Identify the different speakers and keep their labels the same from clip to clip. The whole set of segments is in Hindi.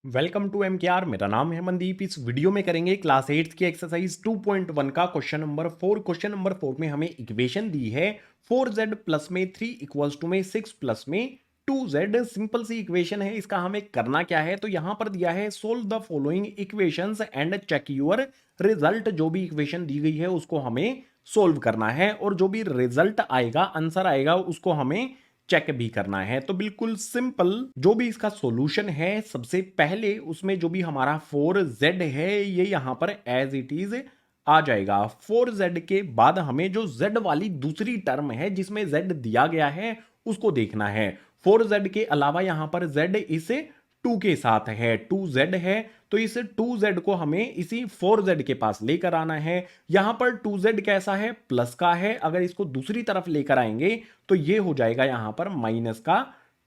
Speaker 1: Welcome to MKR. मेरा नाम है मनदीप। इस वीडियो में करेंगे क्लास 8 की एक्सरसाइज 2.1 का क्वेश्चन नंबर 4। क्वेश्चन नंबर 4 में हमें इक्वेशन दी है 4z प्लस में 3 इक्वल्स टू में 6 प्लस में 2z। सिंपल सी इक्वेशन है। इसका हमें करना क्या है, तो यहां पर दिया है solve the following equations and check your result. जो भी इक्वेशन दी गई है उसको हमें सोल्व करना है और जो भी रिजल्ट आएगा, आंसर आएगा, उसको हमें चेक भी करना है। तो बिल्कुल सिंपल जो भी इसका सॉल्यूशन है, सबसे पहले उसमें जो भी हमारा 4z है ये यहां पर एज इट इज आ जाएगा। 4z के बाद हमें जो z वाली दूसरी टर्म है जिसमें z दिया गया है उसको देखना है। 4z के अलावा यहां पर z इसे 2 के साथ है, 2z है, तो इस 2z को हमें इसी 4z के पास लेकर आना है। यहां पर 2z कैसा है, प्लस का है। अगर इसको दूसरी तरफ लेकर आएंगे तो ये हो जाएगा यहां पर माइनस का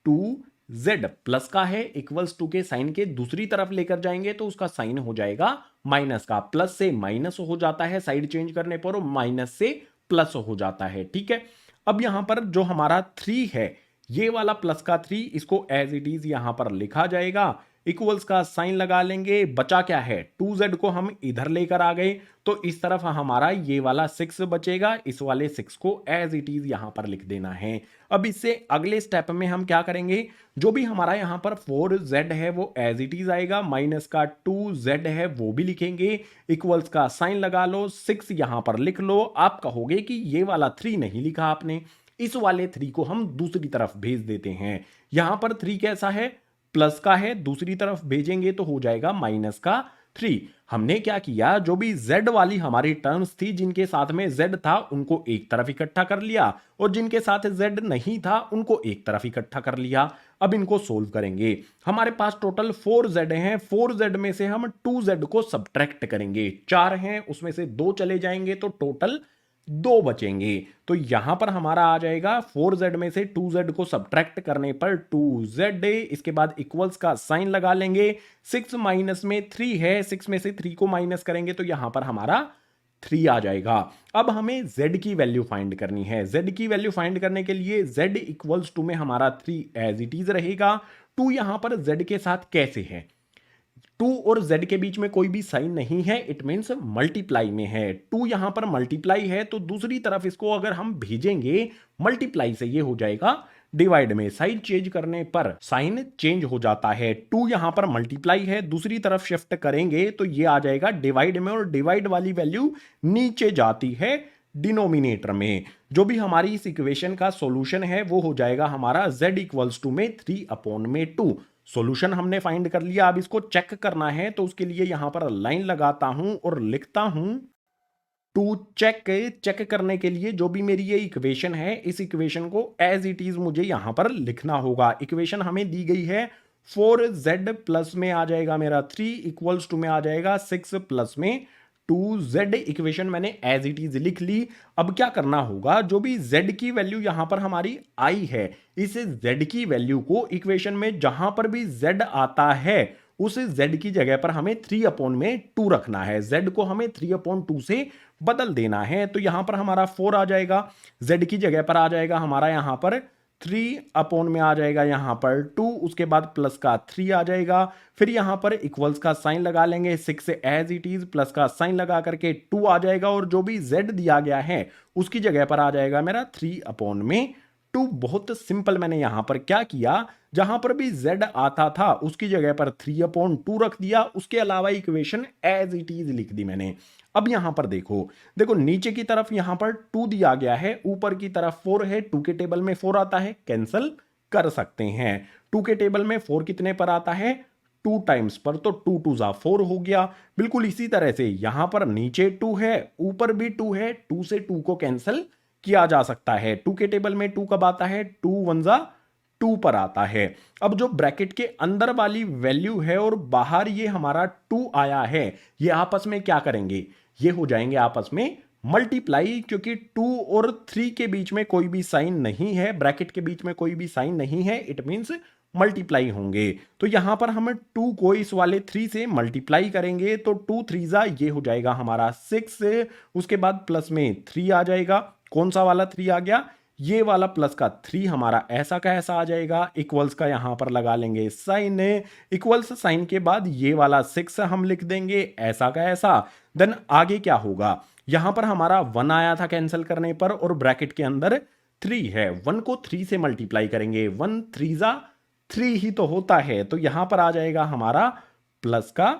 Speaker 1: 2z। प्लस का है, इक्वल्स टू के साइन के दूसरी तरफ लेकर जाएंगे तो उसका साइन हो जाएगा माइनस का। प्लस से माइनस हो जाता है साइड चेंज करने पर, और माइनस से प्लस हो जाता है। ठीक है, अब यहां पर जो हमारा 3 है, ये वाला प्लस का 3, इसको एज इट इज यहां पर लिखा जाएगा। इक्वल्स का साइन लगा लेंगे। बचा क्या है, 2z को हम इधर लेकर आ गए तो इस तरफ हमारा ये वाला 6 बचेगा। इस वाले 6 को एज इट इज यहां पर लिख देना है। अब इससे अगले स्टेप में हम क्या करेंगे, जो भी हमारा यहां पर 4z है वो एज इट इज आएगा, माइनस का 2z है वो भी लिखेंगे। इक्वल्स का साइन लगा लो, 6 यहां पर लिख लो। आप कहोगे कि ये वाला 3 नहीं लिखा आपने, इस वाले 3 को हम दूसरी तरफ भेज देते हैं। यहां पर 3 कैसा है, प्लस का है, दूसरी तरफ भेजेंगे तो हो जाएगा माइनस का 3। हमने क्या किया, जो भी z वाली हमारी टर्म्स थी जिनके साथ में z था उनको एक तरफ इकट्ठा कर लिया, और जिनके साथ z नहीं था उनको एक तरफ इकट्ठा कर लिया। अब इनको सोल्व करेंगे। हमारे पास टोटल 4z हैं। 4z में से हम 2z को सब्ट्रैक्ट करेंगे। 4 हैं उसमें से 2 चले जाएंगे तो टोटल 2 बचेंगे। तो यहां पर हमारा आ जाएगा 4z में से 2z को सब्ट्रैक्ट करने पर 2z। इसके बाद इक्वल्स का साइन लगा लेंगे। 6 माइनस में 3 है, 6 में से 3 को माइनस करेंगे तो यहां पर हमारा 3 आ जाएगा। अब हमें z की वैल्यू फाइंड करनी है। z की वैल्यू फाइंड करने के लिए z इक्वल्स टू में हमारा 3 एज इट इज रहेगा। 2 यहां पर z के साथ कैसे है, 2 और z के बीच में कोई भी साइन नहीं है, इट मीन्स मल्टीप्लाई में है। 2 यहां पर मल्टीप्लाई है तो दूसरी तरफ इसको अगर हम भेजेंगे मल्टीप्लाई से, ये हो जाएगा डिवाइड में। साइन चेंज करने पर साइन चेंज हो जाता है। 2 यहां पर मल्टीप्लाई है, दूसरी तरफ शिफ्ट करेंगे तो ये आ जाएगा डिवाइड में, और डिवाइड वाली वैल्यू नीचे जाती है डिनोमिनेटर में। जो भी हमारी इस इक्वेशन का सॉल्यूशन है वो हो जाएगा हमारा z इक्वल्स टू में 3 अपॉन में 2। सॉल्यूशन हमने फाइंड कर लिया। अब इसको चेक करना है तो उसके लिए यहां पर लाइन लगाता हूं और लिखता हूं टू चेक। चेक करने के लिए जो भी मेरी ये इक्वेशन है, इस इक्वेशन को एज इट इज मुझे यहां पर लिखना होगा। इक्वेशन हमें दी गई है 4z प्लस में आ जाएगा मेरा 3 इक्वल्स टू में आ जाएगा 6 प्लस में 2z। इक्वेशन मैंने एज इट इज लिख ली। अब क्या करना होगा, जो भी z की वैल्यू यहां पर हमारी आई है, इस z की वैल्यू को इक्वेशन में जहां पर भी z आता है उस z की जगह पर हमें 3 अपॉन में 2 रखना है। z को हमें 3 अपॉन 2 से बदल देना है। तो यहां पर हमारा 4 आ जाएगा, z की जगह पर आ जाएगा हमारा यहां पर 3 अपॉन में आ जाएगा यहां पर 2, उसके बाद प्लस का 3 आ जाएगा। फिर यहां पर इक्वल्स का साइन लगा लेंगे, 6 से एज इट इज, प्लस का साइन लगा करके 2 आ जाएगा, और जो भी z दिया गया है उसकी जगह पर आ जाएगा मेरा 3 अपॉन में 2। बहुत सिंपल। मैंने यहां पर क्या किया, जहां पर भी z आता था उसकी जगह पर 3 अपॉन 2 रख दिया, उसके अलावा इक्वेशन एज इट इज लिख दी मैंने। अब यहां पर देखो, देखो नीचे की तरफ यहां पर 2 दिया गया है, ऊपर की तरफ 4 है। 2 के टेबल में 4 आता है, कैंसल कर सकते हैं। 2 के टेबल में 4 कितने पर आता है, 2 टाइम्स पर, तो 2 2 जा 4 हो गया। बिल्कुल इसी तरह से यहां पर नीचे 2 है, ऊपर भी 2 है, 2 से 2 को कैंसिल किया जा सकता है। 2 के टेबल में 2 कब आता है, 2 1 जा 2 पर आता है। अब जो ब्रैकेट के अंदर वाली वैल्यू है और बाहर ये हमारा 2 आया है, ये आपस में क्या करेंगे, ये हो जाएंगे आपस में मल्टीप्लाई, क्योंकि 2 और 3 के बीच में कोई भी साइन नहीं है, ब्रैकेट के बीच में कोई भी साइन नहीं है, इट मींस मल्टीप्लाई होंगे। तो यहां पर हम 2 को इस वाले 3 से मल्टीप्लाई करेंगे तो 2 3 जा ये हो जाएगा हमारा 6, उसके बाद प्लस में 3 आ जाएगा। कौन सा वाला 3 आ गया, ये वाला प्लस का 3 हमारा ऐसा का ऐसा आ जाएगा, इक्वल्स का यहां पर लगा लेंगे साइन, इक्वल्स साइन के बाद ये वाला 6 हम लिख देंगे ऐसा का ऐसा। देन आगे क्या होगा, यहां पर हमारा 1 आया था कैंसिल करने पर और ब्रैकेट के अंदर 3 है, 1 को 3 से मल्टीप्लाई करेंगे, 1 3 जा 3 ही तो होता है, तो यहां पर आ जाएगा हमारा प्लस का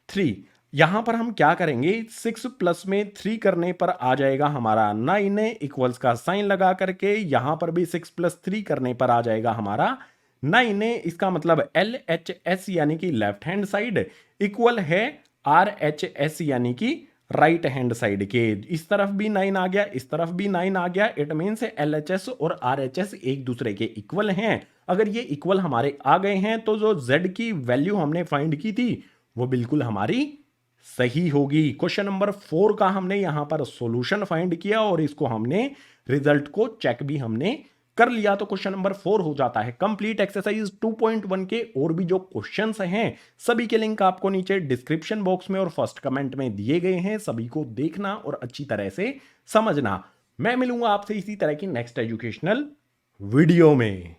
Speaker 1: 3। यहां पर हम क्या करेंगे, 6 प्लस में 3 करने पर आ जाएगा हमारा 9, इक्वल्स का साइन लगा करके यहां पर भी 6 प्लस 3 करने पर आ जाएगा हमारा 9, इसका मतलब LHS यानी कि लेफ्ट हैंड साइड इक्वल है RHS यानी कि राइट हैंड साइड के। इस तरफ भी 9 आ गया, इस तरफ भी 9 आ गया, इट मीन्स LHS और RHS एक दूसरे के इक्वल हैं। अगर ये इक्वल हमारे आ गए हैं तो जो z की वैल्यू हमने फाइंड की थी वो बिल्कुल हमारी सही होगी। क्वेश्चन नंबर 4 का हमने यहां पर सॉल्यूशन फाइंड किया और इसको हमने रिजल्ट को चेक भी हमने कर लिया, तो क्वेश्चन नंबर 4 हो जाता है कंप्लीट। एक्सरसाइज 2.1 के और भी जो क्वेश्चंस हैं सभी के लिंक आपको नीचे डिस्क्रिप्शन बॉक्स में और फर्स्ट कमेंट में दिए गए हैं, सभी को देखना और अच्छी तरह से समझना। मैं मिलूंगा आपसे इसी तरह की नेक्स्ट एजुकेशनल वीडियो में।